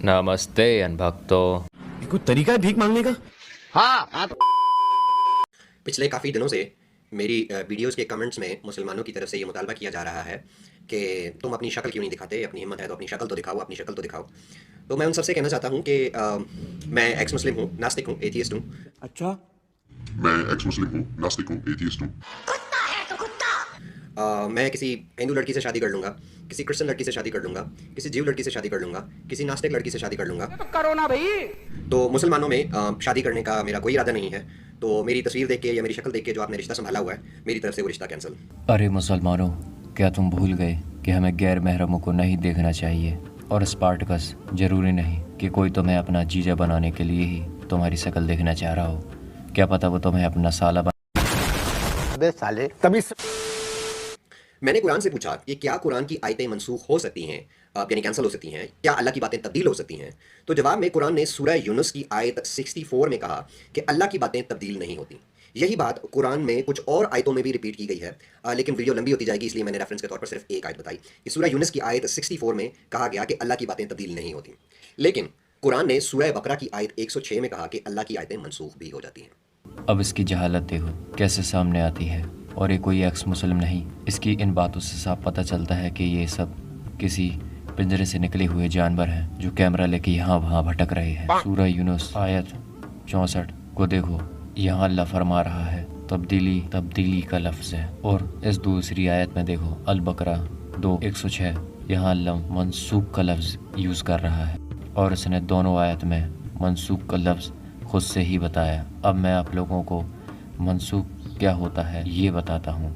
नमस्ते अनभक्तो। कोई तरीका है भीख मांगने का? हाँ। पिछले काफ़ी दिनों से मेरी वीडियोस के कमेंट्स में मुसलमानों की तरफ से ये मुतालबा किया जा रहा है कि तुम अपनी शक्ल क्यों नहीं दिखाते, अपनी हिम्मत है तो अपनी शक्ल तो दिखाओ, अपनी शक्ल तो दिखाओ। तो मैं उन सबसे कहना चाहता हूँ कि मैं एक्स मुस्लिम हूँ, नास्तिक हूँ, एथियस्ट हूँ। अच्छा, मैं एक्स मुस्लिम हूँ, नास्तिक हूँ, एथियस्ट हूँ। मैं किसी हिंदू लड़की से शादी कर लूँगा, किसी क्रिश्चियन लड़की से शादी कर लूँगा, किसी जीव लड़की से शादी कर लूँगा, किसी नास्तिक लड़की से शादी कर लूँगा। तो करो ना भाई। तो मुसलमानों में शादी करने का मेरा कोई इरादा नहीं है। तो मेरी तस्वीर देख के या मेरी शक्ल देख के जो आपने रिश्ता संभाला हुआ है, मेरी तरफ से वो रिश्ता कैंसिल। अरे मुसलमानों, क्या तुम भूल गए कि हमें गैर महरमों को नहीं देखना चाहिए? और स्पार्टकस, जरूरी नहीं कि कोई तुम्हें अपना जीजा बनाने के लिए ही तुम्हारी शक्ल देखना चाह रहा हो। क्या पता वो तुम्हें अपना साला अबे साले तभी मैंने कुरान से पूछा कि क्या कुरान की आयतें मनसूख हो सकती हैं, यानी कैंसिल हो सकती हैं, क्या अल्लाह की बातें तब्दील हो सकती हैं? तो जवाब में कुरान ने सूरह यूनुस की आयत 64 में कहा कि अल्लाह की बातें तब्दील नहीं होती। यही बात कुरान में कुछ और आयतों में भी रिपीट की गई है, लेकिन वीडियो लंबी होती जाएगी, इसलिए मैंने रेफरेंस के तौर पर सिर्फ एक आयत बताई कि सूरह यूनुस की आयत 64 में कहा गया कि अल्लाह की बातें तब्दील नहीं होती। लेकिन कुरान ने सूरह बकरा की आयत 106 में कहा कि अल्लाह की आयतें मनसूख भी हो जाती हैं। अब इसकी जहालत देखो कैसे सामने आती है। और ये कोई एक्स मुस्लिम नहीं, इसकी इन बातों से साफ पता चलता है कि ये सब किसी पिंजरे से निकले हुए जानवर हैं जो कैमरा लेके यहाँ वहाँ भटक रहे हैं। सूरह यूनुस आयत 64 को देखो, यहाँ अल्लाह फरमा रहा है तब्दीली का लफ्ज़ है। और इस दूसरी आयत में देखो, अल बकरा 2:106, यहाँ अल्लाह मनसूख का लफ्ज़ यूज़ कर रहा है। और इसने दोनों आयत में मनसूख का लफ्ज़ खुद से ही बताया। अब मैं आप लोगों को मनसूख क्या होता है ये बताता हूँ।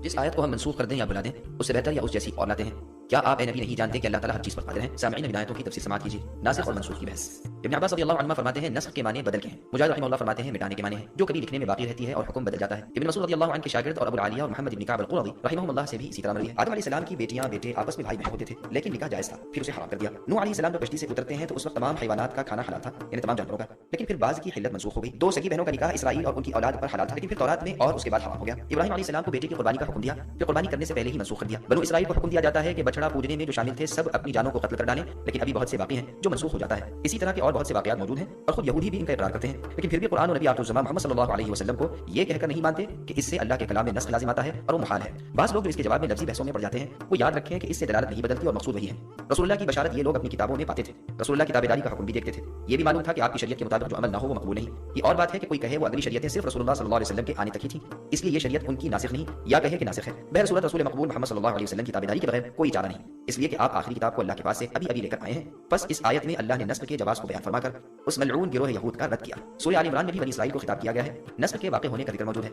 जिस आयत को हम मंसूख कर दें या बुला दें, उससे बेहतर या उस जैसी और लाते हैं। क्या आप ए नबी नहीं जानते कि अल्लाह ताला हर चीज़ पर कादिर है? सामईन इन आयतों की तफसीर समाअत कीजिए। नासिख और मनसूख की बहस। इब्न अब्बास रज़ियल्लाहु अन्हुमा फरमाते हैं, नस्ख के माने बदल के हैं। मुजाहिद रहमतुल्लाह फरमाते हैं मिटाने के माने हैं, जो कभी लिखने में बाकी रहती है और हुक्म बदल जाता है। इब्न मसूद रज़ियल्लाहु अन्हु के शागिर्द और अबू आलिया और मोहम्मद इब्न काब अल-कुरज़ी रहमहुल्लाह से भी इसी तरह मरवी है। आदम अलैहिस्सलाम की बेटियां बेटे आपस में भाई बहन होते थे, लेकिन निकाह जायज़ था, फिर उसे हराम कर दिया। नूह अलैहिस्सलाम जब कश्ती से उतरते हैं तो उस वक्त तमाम हैवानात का खाना हलाल था, यानी तमाम जानवरों का। लेकिन फिर बाज़ की हिल्लत मनसूख हो गई। दो सगी बहनों का निकाह इसराइल और उनकी औलाद पर हलाल था, लेकिन फिर तौरात में और उसके बाद हराम हो गया। इब्राहीम अलैहिस्सलाम को बेटे की कुर्बानी का हुक्म दिया, फिर कुर्बानी करने से पहले ही मनसूख कर दिया। बनु इसराइल को हुक्म दिया जाता है कि बछड़ा पूजने में जो शामिल थे सब अपनी जानों को कत्ल कर डालें, लेकिन अभी बहुत से बाकी हैं जो मनसूख हो जाता है। इसी तरह के और बहुत से वाक़यात मौजूद हैं और खुद यहूदी भी इनका इकरार करते हैं, लेकिन फिर भी कुरान और नबी आखिर मोहम्मद सल्लल्लाहु अलैहि वसल्लम को ये कहकर नहीं मानते कि इससे अल्लाह के कलाम में नस्ख लाजिम आता है और वो मुहाल है। बाज़ लोग जो इसके जवाब में लफ्ज़ी बहसों में पड़ जाते हैं, वो याद रखें कि इससे दलालत नहीं बदलती और मकसूद वही है। रसूलुल्लाह की बशारत ये लोग अपनी किताबों में पाते थे, रसूलुल्लाह की ताबेदारी का हुक्म भी देखते थे। ये भी मालूम था कि आपकी शरीयत के मुताबिक जो अमल ना हो वो मकबूल नहीं। ये और बात है कि कोई कहे वो अगली शरीयतें सिर्फ रसूलुल्लाह सल्लल्लाहु अलैहि वसल्लम के आने तक ही थी, इसलिए ये शरीयत उनकी नासिख नहीं, या कहे कि नासिख है। बहर सूरत रसूल मकबूल मोहम्मद सल्लल्लाहु अलैहि वसल्लम की ताबेदारी के बगैर कोई चारा नहीं, इसलिए कि आप आखिरी किताब को अल्लाह के पास से अभी अभी लेकर आए हैं। बस इस आयत में अल्लाह ने नस्ल के जवाब को बयान फरमाकर उस मलऊन गिरोह यहूद का रद्द किया। सूरह आल इमरान में भी बनी इसराइल को खिताब किया गया है, नस्ल के वाक़े होने का जिक्र मौजूद है।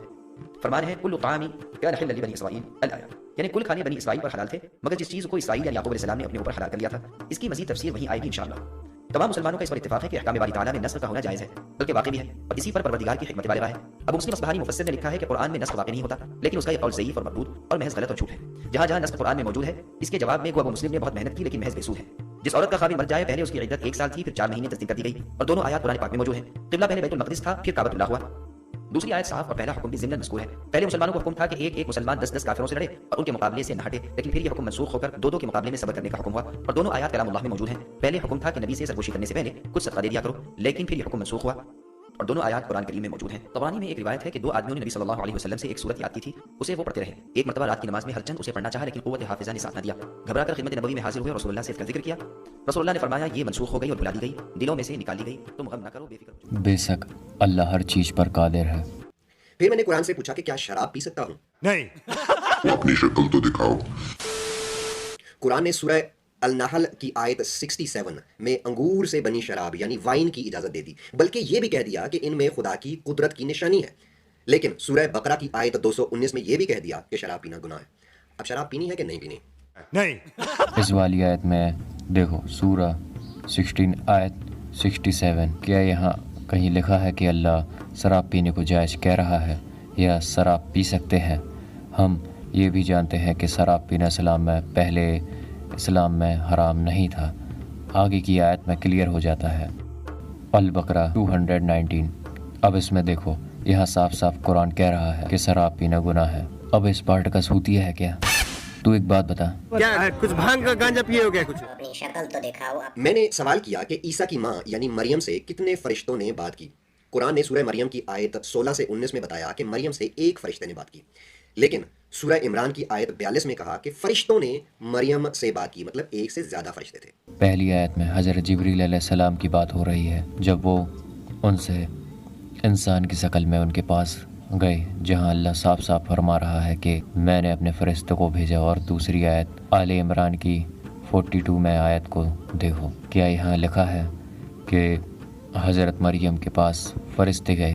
फरमान है कुल्लु तामी कान हिल्लन लिबनी इसराइल अल-आया, यानी कुल खाने बनी इसराइल पर हलाल थे, मगर जिस चीज़ को इसराइल यानी याकूब अलैहिस्सलाम ने अपने ऊपर हलाल कर लिया था, इसकी मज़ीद तफसीर वहीं आएगी इंशाअल्लाह। तमाम मुसलमानों का इस पर इत्तेफाक है कि अहकाम बारी ताला में नस्ल का होना जायज़ है, बल्कि वाक़ई भी है, और इसी पर परवरदिगार की हिकमत बालिग़ है। अब मुस्लिम असबहानी मुफस्सिर ने लिखा है कि कुरान में नस्ल वाक़ई नहीं होता, लेकिन उसका एक कौल ज़ईफ़ और मरदूद और महज़ गलत और झूठ है। जहाँ जहाँ नस्ल कुरान में मौजूद है, इसके जवाब में अबू मुस्लिम ने बहुत मेहनत की, लेकिन महज़ बेसूद है। जिस औरत का ख़ाविन मर जाए, पहले उसकी इद्दत 1 साल थी, फिर 4 महीने तस्दीक कर दी गई, और दोनों आयात कुरान पाक में मौजूद हैं। क़िबला पहले बैतुल मक़दिस था, फिर काबतुल्लाह हुआ। दूसरी आयत साफ और पहला हुक्म भी ज़िम्नन मज़कूर है। पहले मुसलमानों को हुक्म था कि एक मुसलमान 10 काफिरों से लड़े और उनके मुकाबले से न हटे, लेकिन फिर यह हुक्म मनसूख होकर 2 के मुकाबले में सब्र करने का हुक्म हुआ, और दोनों आयत कलामुल्लाह में मौजूद हैं। पहले हुक्म था कि नबी से सरगोशी करने से पहले कुछ सदका दे दिया करो, लेकिन फिर यह हुक्म मनसूख हुआ और दोनों आयत कुरान करीम में मौजूद हैं। तबरानी में एक रिवायत है कि 2 आदमियों ने नबी सल्लल्लाहु अलैहि वसल्लम से एक सूरत याद की थी, उसे वो पढ़ते रहे। एक मरतबा रात की नमाज में हरचंद उसे पढ़ना चाहा, लेकिन कुव्वत हाफिज़ा ने साथ न दिया। घबरा कर खिदमत नबवी में हाजिर हुए और रसूलुल्लाह से इसका जिक्र किया। रसूलुल्लाह ने फरमाया ये मनसूख हो गई और भुला दी गई, दिलों में से निकाल दी गई, तुम गम न करो, बेफिक्र। बेशक अल्लाह हर चीज़ पर कादिर है। फिर मैंने कुरान से पूछा कि क्या शराब पी सकता हूँ? नहीं। अपनी शक्ल तो दिखाओ। कुरान ने सूरह अल-नहल की आयत 67 में अंगूर से बनी शराब यानी वाइन की इजाज़त दे दी, बल्कि ये भी कह दिया कि इनमें खुदा की कुदरत की निशानी है। लेकिन सूरह बकरा की आयत 219 में ये भी कह दिया कि शराब पीना गुनाह है। अब शराब पीनी है कि नहीं पीनी? नहीं। इस वाली आयत में देखो, सूरह 16 आयत 67, क्या यहाँ कहीं लिखा है कि अल्लाह शराब पीने को जायज़ कह रहा है या शराब पी सकते हैं? हम ये भी जानते हैं कि शराब पीना इस्लाम में हराम नहीं था। आगे की आयत में क्लियर हो जाता है, अल बकरा 219। अब इसमें देखो, यहाँ साफ साफ कुरान कह रहा है कि शराब पीना गुनाह है। अब इस पार्ट का सूतिया है क्या? तू एक बात बता, क्या कुछ भांग का गांजा पिए हो क्या कुछ? अपनी शक्ल तो दिखाओ आप। मैंने सवाल किया कि ईसा की माँ यानी मरियम से कितने फरिश्तों ने बात की। कुरान ने सूरह मरियम की आयत 16 से 19 में बताया कि मरियम से एक फरिश्ते ने बात की, लेकिन सूरह इमरान की आयत 42 में कहा कि फरिश्तों ने मरियम से बात की, मतलब एक से ज़्यादा फरिश्ते थे। पहली आयत में हज़रत जिब्रील अलैहिस्सलाम की बात हो रही है जब वो उनसे इंसान की शक्ल में उनके पास गए, जहां अल्लाह साफ साफ फरमा रहा है कि मैंने अपने फरिश्ते को भेजा। और दूसरी आयत आले इमरान की 42 में आयत को देखो, क्या यहाँ लिखा है कि हज़रत मरियम के पास फरिश्ते गए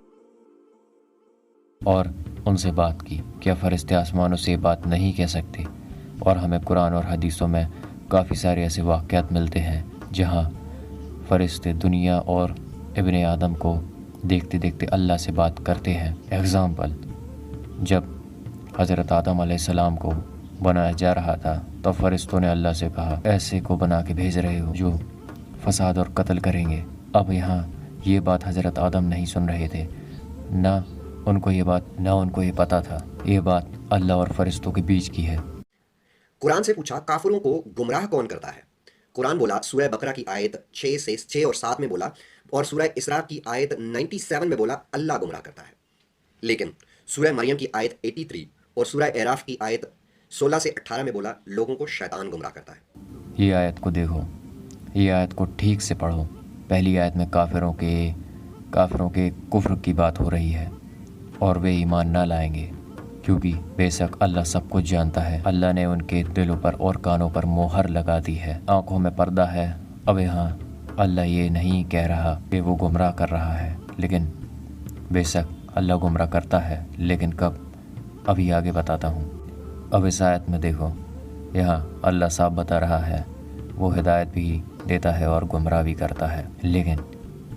और उनसे बात की। क्या फरिश्ते आसमानों से बात नहीं कह सकते? और हमें कुरान और हदीसों में काफ़ी सारे ऐसे वाक़यात मिलते हैं जहाँ फरिश्ते दुनिया और इब्ने आदम को देखते देखते अल्लाह से बात करते हैं। एग्ज़ाम्पल, जब हज़रत आदम अलैहिस्सलाम को बनाया जा रहा था तो फरिश्तों ने अल्लाह से कहा, ऐसे को बना के भेज रहे हो जो फसाद और कत्ल करेंगे। अब यहाँ ये बात हज़रत आदम नहीं सुन रहे थे, ना उनको ये पता था। ये बात अल्लाह और फरिश्तों के बीच की है। कुरान से पूछा काफिरों को गुमराह कौन करता है? कुरान बोला सूरह बकरा की आयत 6 और 7 में बोला, और सूरह इसरा की आयत 97 में बोला अल्लाह गुमराह करता है। लेकिन सूरह मरियम की आयत 83 और सूरह एराफ की आयत 16 से 18 में बोला लोगों को शैतान गुमराह करता है। ये आयत को देखो, ये आयत को ठीक से पढ़ो। पहली आयत में काफिरों के कुफ्र की बात हो रही है और वे ईमान ना लाएंगे, क्योंकि बेशक अल्लाह सब कुछ जानता है। अल्लाह ने उनके दिलों पर और कानों पर मोहर लगा दी है, आंखों में पर्दा है। अब यहाँ अल्लाह ये नहीं कह रहा कि वो गुमराह कर रहा है, लेकिन बेशक अल्लाह गुमराह करता है, लेकिन कब, अभी आगे बताता हूँ। अब इस आयत में देखो, यहाँ अल्लाह साफ बता रहा है वो हिदायत भी देता है और गुमराह भी करता है, लेकिन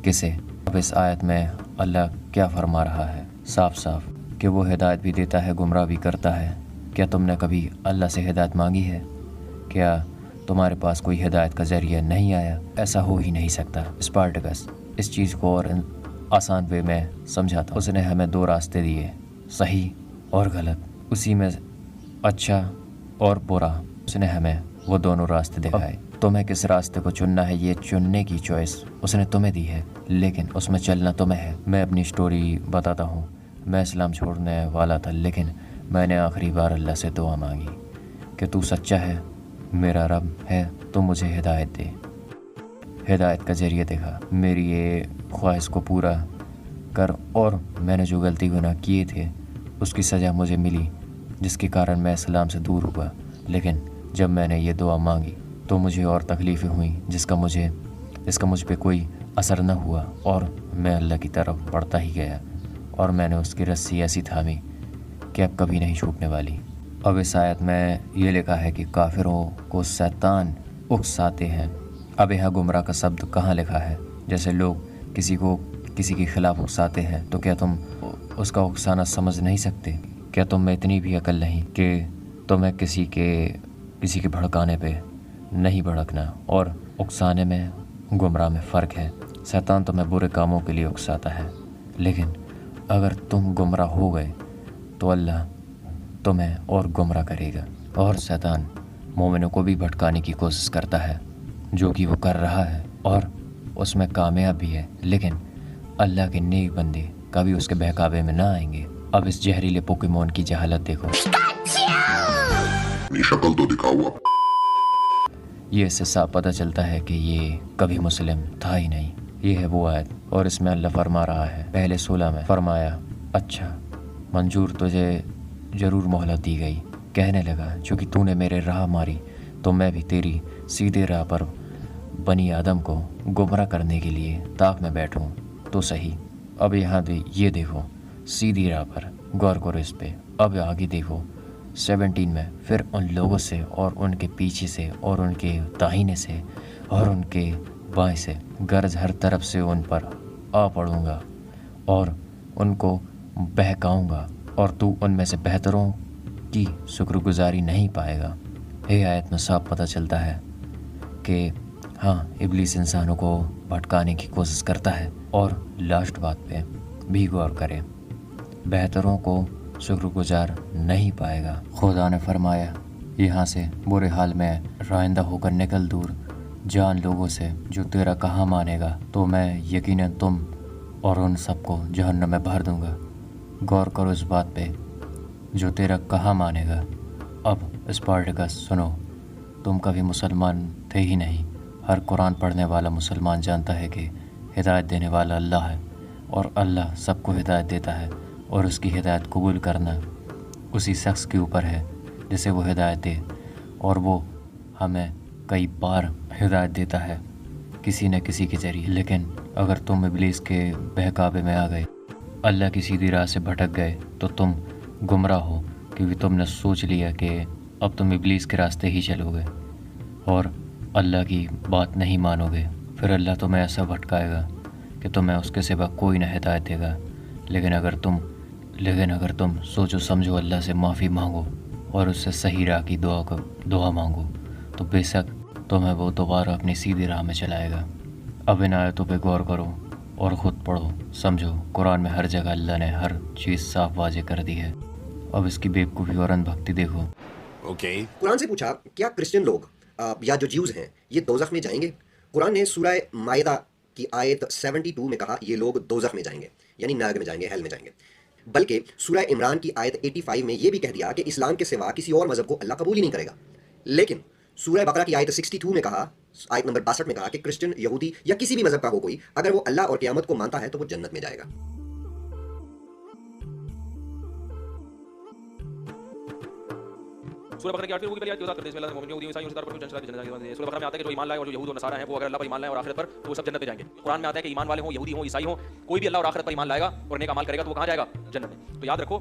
किसे? अब इस आयत में अल्लाह क्या फरमा रहा है साफ साफ कि वो हिदायत भी देता है, गुमराह भी करता है। क्या तुमने कभी अल्लाह से हिदायत मांगी है? क्या तुम्हारे पास कोई हिदायत का ज़रिया नहीं आया? ऐसा हो ही नहीं सकता। स्पार्टकस इस चीज़ को और आसान वे में समझाता। उसने हमें दो रास्ते दिए, सही और गलत, उसी में अच्छा और बुरा। उसने हमें वो दोनों रास्ते दिखाए। तुम्हें किस रास्ते को चुनना है ये चुनने की चॉइस उसने तुम्हें दी है, लेकिन उसमें चलना तुम्हें है। मैं अपनी स्टोरी बताता हूँ। मैं इस्लाम छोड़ने वाला था, लेकिन मैंने आखिरी बार अल्लाह से दुआ मांगी कि तू सच्चा है, मेरा रब है, तो मुझे हिदायत दे। हिदायत का ज़रिया देखा, मेरी ये ख्वाहिश को पूरा कर। और मैंने जो गलती गुनाह किए थे उसकी सज़ा मुझे मिली, जिसके कारण मैं इस्लाम से दूर हुआ। लेकिन जब मैंने ये दुआ मांगी तो मुझे और तकलीफ़ें हुई जिसका मुझ पे कोई असर न हुआ, और मैं अल्लाह की तरफ बढ़ता ही गया। और मैंने उसकी रस्सी ऐसी थामी कि अब कभी नहीं छूटने वाली। अब इस आयत में ये लिखा है कि काफिरों को शैतान उकसाते हैं। अब यहाँ गुमराह का शब्द कहाँ लिखा है? जैसे लोग किसी के खिलाफ उकसाते हैं, तो क्या तुम उसका उकसाना समझ नहीं सकते? क्या तुम में इतनी भी अकल नहीं कि तुम्हें किसी के भड़काने पे नहीं भड़कना? और उकसाने में गुमराह में फ़र्क है। शैतान तुम्हें बुरे कामों के लिए उकसाता है, लेकिन अगर तुम गुमराह हो गए तो अल्लाह तुम्हें और गुमराह करेगा। और शैतान मोमिनों को भी भटकाने की कोशिश करता है, जो कि वो कर रहा है, और उसमें कामयाब भी है। लेकिन अल्लाह के नेक बंदे कभी उसके बहकावे में ना आएंगे। अब इस जहरीले पोकेमोन की जहालत देखो। अपनी शक्ल तो दिखाओ आप। ये इससे साफ पता चलता है कि ये कभी मुस्लिम था ही नहीं। ये है वो आयत, और इसमें अल्लाह फरमा रहा है, पहले 16 में फरमाया, अच्छा मंजूर, तुझे ज़रूर मोहलत दी गई। कहने लगा, चूँकि तूने मेरे राह मारी तो मैं भी तेरी सीधे राह पर बनी आदम को गुमराह करने के लिए ताक में बैठूं तो सही। अब यहाँ भी ये देखो, सीधी राह पर, गौर करो इस पे। अब आगे देखो 17 में, फिर उन लोगों से और उनके पीछे से और उनके दाहिने से और उनके बाएं से गर्ज हर तरफ से उन पर आ पड़ूंगा और उनको बहकाऊंगा, और तू उनमें से बेहतरों की शुक्रगुजारी नहीं पाएगा। ये आयत में साफ पता चलता है कि हाँ, इब्लीस इंसानों को भटकाने की कोशिश करता है। और लास्ट बात पे भी गौर करें, बेहतरों को शुक्रगुजार नहीं पाएगा। खुदा ने फरमाया, यहाँ से बुरे हाल में राइंदा होकर निकल दूर, जान लोगों से जो तेरा कहाँ मानेगा, तो मैं यकीनन तुम और उन सबको जहन्नम में भर दूंगा। गौर करो इस बात पे, जो तेरा कहाँ मानेगा। अब स्पार्टकस सुनो, तुम कभी मुसलमान थे ही नहीं। हर कुरान पढ़ने वाला मुसलमान जानता है कि हिदायत देने वाला अल्लाह है और अल्लाह सबको हिदायत देता है, और उसकी हिदायत कबूल करना उसी शख्स के ऊपर है जिसे वो हिदायत दे, और वो हमें कई बार हिदायत देता है किसी न किसी के ज़रिए। लेकिन अगर तुम इब्लीस के बहकावे में आ गए, अल्लाह की सीधी राह से भटक गए, तो तुम गुमराह हो, क्योंकि तुमने सोच लिया कि अब तुम इब्लीस के रास्ते ही चलोगे और अल्लाह की बात नहीं मानोगे। फिर अल्लाह तुम्हें ऐसा भटकाएगा कि तुम्हें उसके सिवा कोई न हिदायत देगा। लेकिन अगर तुम सोचो समझो, अल्लाह से माफ़ी मांगो और उससे सही राह की दुआ मांगो, तो बेशक तुम्हें वो दोबारा अपनी सीधी राह में चलाएगा। अब इन आयतों पे गौर करो और ख़ुद पढ़ो, समझो। कुरान में हर जगह अल्लाह ने हर चीज़ साफ वाज़े कर दी है। अब इसकी बेवकूफ़ी और अंधभक्ति देखो। कुरान से पूछा, क्या क्रिश्चियन लोग या जो ज्यूज़ हैं ये दोज़ख में जाएंगे? कुरान ने सूरह माइदा की आयत 72 में कहा ये लोग दोज़ख में जाएंगे, यानी नरक में जाएंगे, हेल में जाएंगे। बल्कि सूरह इमरान की आयत 85 में ये भी कह दिया कि इस्लाम के सिवा किसी और मज़हब को अल्लाह कबूल ही नहीं करेगा। लेकिन सूरह बकरा की आयत 62 में कहा, आयत नंबर 62 में कहा कि क्रिश्चियन, यहूदी या किसी भी मज़हब का हो कोई, अगर वो अल्लाह और क़यामत को मानता है तो वो जन्नत में जाएगा। सूरह बकरा की 8वीं की आयत करते हैं, मोमिन ईसाई और पर जन्नत जाएंगे। सूरह बकरा में आता है कि जो ईमान लाए और जो यहूद और नसारा हैं वो अगर अल्लाह पर ईमान लाए और आखिरत पर, तो वो सब जन्नत में जाएंगे। कुरान में आता है कि ईमान वाले हों, यहूदी हों, ईसाई हों, कोई भी अल्लाह और आखिरत पर ईमान लाएगा और नेक अमाल करेगा तो वो कहाँ जाएगा? जन्नत में। तो याद रखो,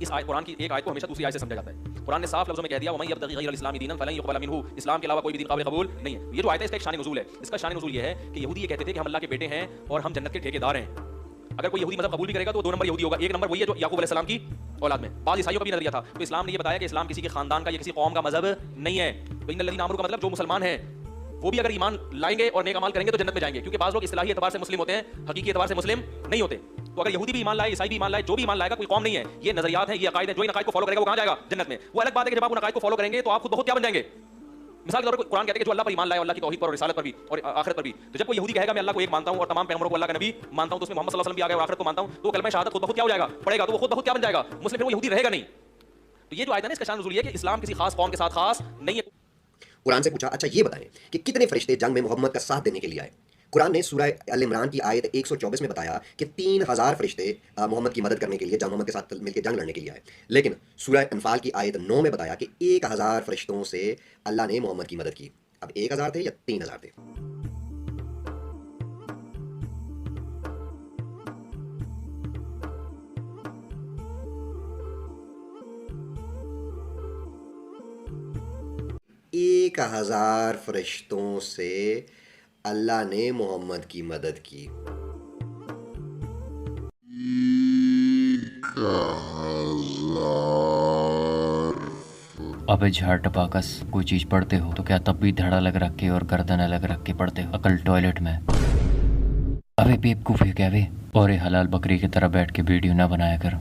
इस आयत कुरान की एक आयत को हमेशा दूसरी आयत से समझा जाता है। कुरान ने साफ लफ्ज़ों में कह दिया, वमन यब्तगी गैरल इस्लामी दीनन फलन युक़बल मिन्हु, इस्लाम के अलावा कोई भी दीन काबिल कबूल नहीं है। ये जो आयत है इसका एक शान नुज़ूल है। इसका शान नुज़ूल ये है कि यहूदी ये कहते थे कि हम अल्लाह के बेटे हैं और हम जन्नत के ठेकेदार हैं। अगर कोई यहूदी मज़हब कबूल भी करेगा तो 2 नंबर यहूदी होगा, 1 नंबर वही है जो याकूब अलैहिस्सलाम की औलाद में। बाद ईसाइयों का भी नजरिया था। तो इस्लाम ने ये बताया कि इस्लाम किसी के खानदान का या किसी कौम का मज़हब नहीं है। तो इन लल्लज़ीना आमनू का मतलब जो मुसलमान हैं वो भी अगर ईमान लाएंगे और नेक अमाल करेंगे तो जन्नत में जाएंगे, क्योंकि बाज़ लोग इस्लाही एतबार से मुस्लिम होते हैं, हकीकी एतबार से मुस्लिम नहीं होते। तो अगर यहूदी भी ईमान लाए, ईसाई भी ईमान लाए, जो भी ईमान लाएगा, कोई कौम नहीं है, ये नजरियात हैं, ये अकायद हैं, जो इन अकायद को फॉलो करेगा वो कहाँ जाएगा? जन्नत में। वो अलग बात है कि जब आप उन अकायद को फॉलो करेंगे तो आप खुद बहुत क्या बन जाएंगे। मिसाल के तौर पर कुरान कहते हैं कि जो अल्लाह पर ईमान लाए, अल्लाह की तौहीद पर और रिसालत पर भी और आखिरत पर भी, तो जब कोई यहूदी कहेगा मैं अल्लाह को एक मानता हूं और तमाम पैगंबरों को अल्लाह का नबी मानता हूं, तो उसमें मोहम्मद सल्लल्लाहु अलैहि वसल्लम भी आ गया और आखिरत को मानता हूं, तो कलमा शहादत खुद बहुत क्या हो जाएगा? पड़ेगा, तो वो खुद बहुत क्या बन जाएगा? मुस्लिम। फिर वो यहूदी रहेगा नहीं। तो ये जो आयत है ना, इसका शान नुज़ूल है कि इस्लाम किसी खास कौम के साथ खास नहीं है। कुरान से पूछा, अच्छा ये बताएं कि कितने फरिश्ते जंग में मोहम्मद का साथ देने के लिए आए? कुरान ने सूरह अल इमरान की आयत 124 में बताया कि 3000 फरिश्ते मोहम्मद की मदद करने के लिए, मोहम्मद के साथ मिलकर जंग लड़ने के लिए आए। लेकिन सूरह अनफाल की आयत 9 में बताया कि 1000 फरिश्तों से अल्लाह ने मोहम्मद की मदद की। अब 1000 थे या 3000 थे? एक 1000 फरिश्तों से अल्लाह ने मोहम्मद की मदद की। अबे झाड़ टपाकस, कोई चीज़ पढ़ते हो तो क्या तब भी धड़ अलग रख के और गर्दन अलग रख के पढ़ते हो? अकल टॉयलेट में। अबे बेवकूफ़ है क्या वे? और ये हलाल बकरी की तरह बैठ के वीडियो ना बनाया कर।